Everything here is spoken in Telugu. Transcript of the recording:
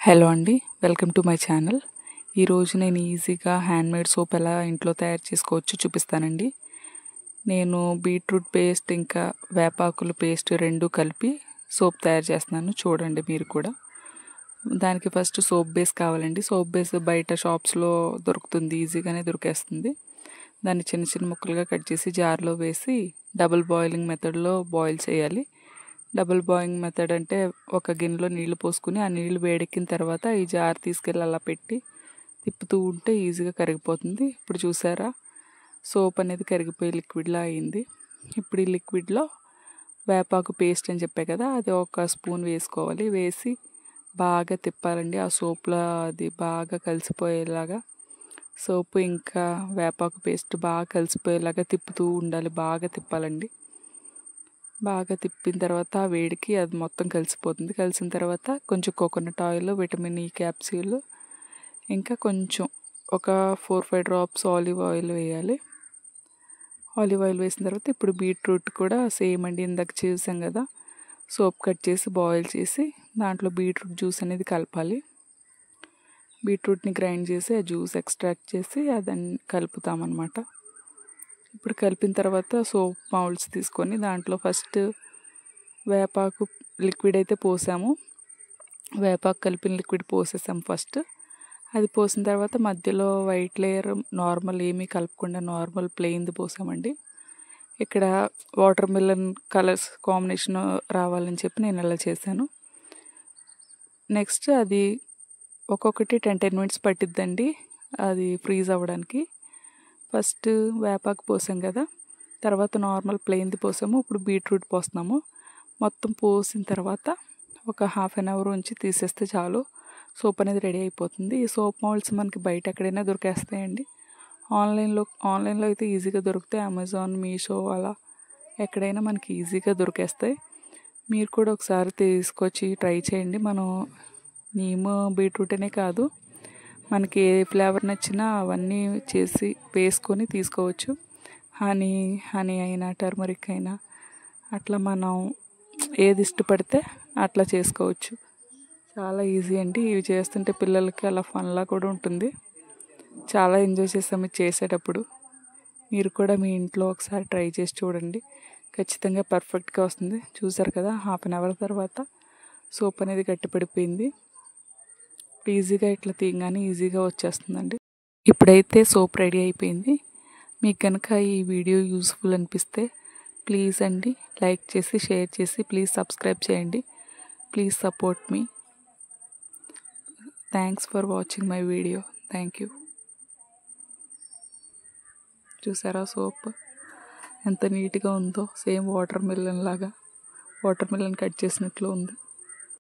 హలో అండి, వెల్కమ్ టు మై ఛానల్. ఈరోజు నేను ఈజీగా హ్యాండ్మేడ్ సోప్ ఎలా ఇంట్లో తయారు చేసుకోవచ్చు చూపిస్తానండి. నేను బీట్రూట్ పేస్ట్ ఇంకా వేపాకుల పేస్ట్ రెండు కలిపి సోప్ తయారు చేస్తున్నాను. చూడండి మీరు కూడా. దానికి ఫస్ట్ సోప్ బేస్ కావాలండి. సోప్ బేస్ బయట షాప్స్లో దొరుకుతుంది, ఈజీగానే దొరికేస్తుంది. దాన్ని చిన్న చిన్న ముక్కలుగా కట్ చేసి జార్లో వేసి డబుల్ బాయిలింగ్ మెథడ్లో బాయిల్ చేయాలి. డబుల్ బాయిలింగ్ మెథడ్ అంటే ఒక గిన్నెలో నీళ్లు పోసుకుని ఆ నీళ్లు వేడెక్కిన తర్వాత ఈ జార్ తీసుకెళ్ళి అలా పెట్టి తిప్పుతూ ఉంటే ఈజీగా కరిగిపోతుంది. ఇప్పుడు చూసారా, సోప్ అనేది కరిగిపోయి లిక్విడ్లా అయింది. ఇప్పుడు ఈ లిక్విడ్లో వేపాకు పేస్ట్ అని చెప్పే కదా, అది ఒక స్పూన్ వేసుకోవాలి. వేసి బాగా తిప్పాలండి. ఆ సోప్లో అది బాగా కలిసిపోయేలాగా, సోపు ఇంకా వేపాకు పేస్ట్ బాగా కలిసిపోయేలాగా తిప్పుతూ ఉండాలి. బాగా తిప్పాలండి. బాగా తిప్పిన తర్వాత ఆ వేడికి అది మొత్తం కలిసిపోతుంది. కలిసిన తర్వాత కొంచెం coconut oil, vitamin E capsule, ఇంకా కొంచెం ఒక 4-5 డ్రాప్స్ ఆలివ్ ఆయిల్ వేయాలి. ఆలివ్ ఆయిల్ వేసిన తర్వాత ఇప్పుడు బీట్రూట్ కూడా సేమ్ అండి, ఇందాక చేసాం కదా, సోప్ కట్ చేసి బాయిల్ చేసి దాంట్లో బీట్రూట్ జ్యూస్ అనేది కలపాలి. బీట్రూట్ని గ్రైండ్ చేసి ఆ జ్యూస్ ఎక్స్ట్రాక్ట్ చేసి అదని కలుపుతామన్నమాట. ఇప్పుడు కలిపిన తర్వాత సోప్ మౌల్డ్స్ తీసుకొని దాంట్లో ఫస్ట్ వేపాకు లిక్విడ్ అయితే పోసాము. వేపాకు కలిపిన లిక్విడ్ పోసేసాం ఫస్ట్. అది పోసిన తర్వాత మధ్యలో వైట్ లేయర్ నార్మల్ ఏమీ కలపకుండా నార్మల్ ప్లెయిన్ది పోసామండి. ఇక్కడ వాటర్ మిలన్ కలర్స్ కాంబినేషన్ రావాలని చెప్పి నేను అలా చేశాను. నెక్స్ట్ అది ఒక్కొక్కటి 10 మినిట్స్ పట్టిద్దండి అది ఫ్రీజ్ అవ్వడానికి. ఫస్ట్ వేపాకు పోసాం కదా, తర్వాత నార్మల్ ప్లెయిన్ది పోసాము. ఇప్పుడు బీట్రూట్ పోస్తున్నాము. మొత్తం పోసిన తర్వాత ఒక 1/2 అవర్ ఉంచి తీసేస్తే చాలు, సోప్ అనేది రెడీ అయిపోతుంది. ఈ సోప్ మౌల్డ్స్ మనకి బయట ఎక్కడైనా దొరికేస్తాయండి. ఆన్లైన్లో అయితే ఈజీగా దొరుకుతాయి. అమెజాన్, మీషో అలా ఎక్కడైనా మనకి ఈజీగా దొరికేస్తాయి. మీరు కూడా ఒకసారి తీసుకొచ్చి ట్రై చేయండి. మనం నీమ్ బీట్రూట్ అనే కాదు, మనకి ఏ ఫ్లేవర్ నచ్చినా అవన్నీ చేసి వేసుకొని తీసుకోవచ్చు. హనీ అయినా టర్మరిక్ అయినా అట్లా మనం ఏది ఇష్టపడితే అట్లా చేసుకోవచ్చు. చాలా ఈజీ అండి. ఇవి చేస్తుంటే పిల్లలకి అలా ఫన్లా కూడా ఉంటుంది. చాలా ఎంజాయ్ చేస్తాము ఇది చేసేటప్పుడు. మీరు కూడా మీ ఇంట్లో ఒకసారి ట్రై చేసి చూడండి, ఖచ్చితంగా పర్ఫెక్ట్గా వస్తుంది. చూసారు కదా, 1/2 అవర్ తర్వాత సోప్ అనేది గట్టిపడిపోయింది. ఈజీగా ఇట్లా తీయగానే ఈజీగా వచ్చేస్తుందండి. ఇప్పుడైతే సోప్ రెడీ అయిపోయింది. మీకు కనుక ఈ వీడియో యూస్ఫుల్ అనిపిస్తే ప్లీజ్ అండి లైక్ చేసి షేర్ చేసి ప్లీజ్ సబ్స్క్రైబ్ చేయండి. Please support me. Thanks for watching my video. Thank you. చూసారా సోప్ ఎంత నీట్గా ఉందో, సేమ్ వాటర్ మిలన్ లాగా, వాటర్ మిలన్ కట్ చేసినట్లు ఉంది.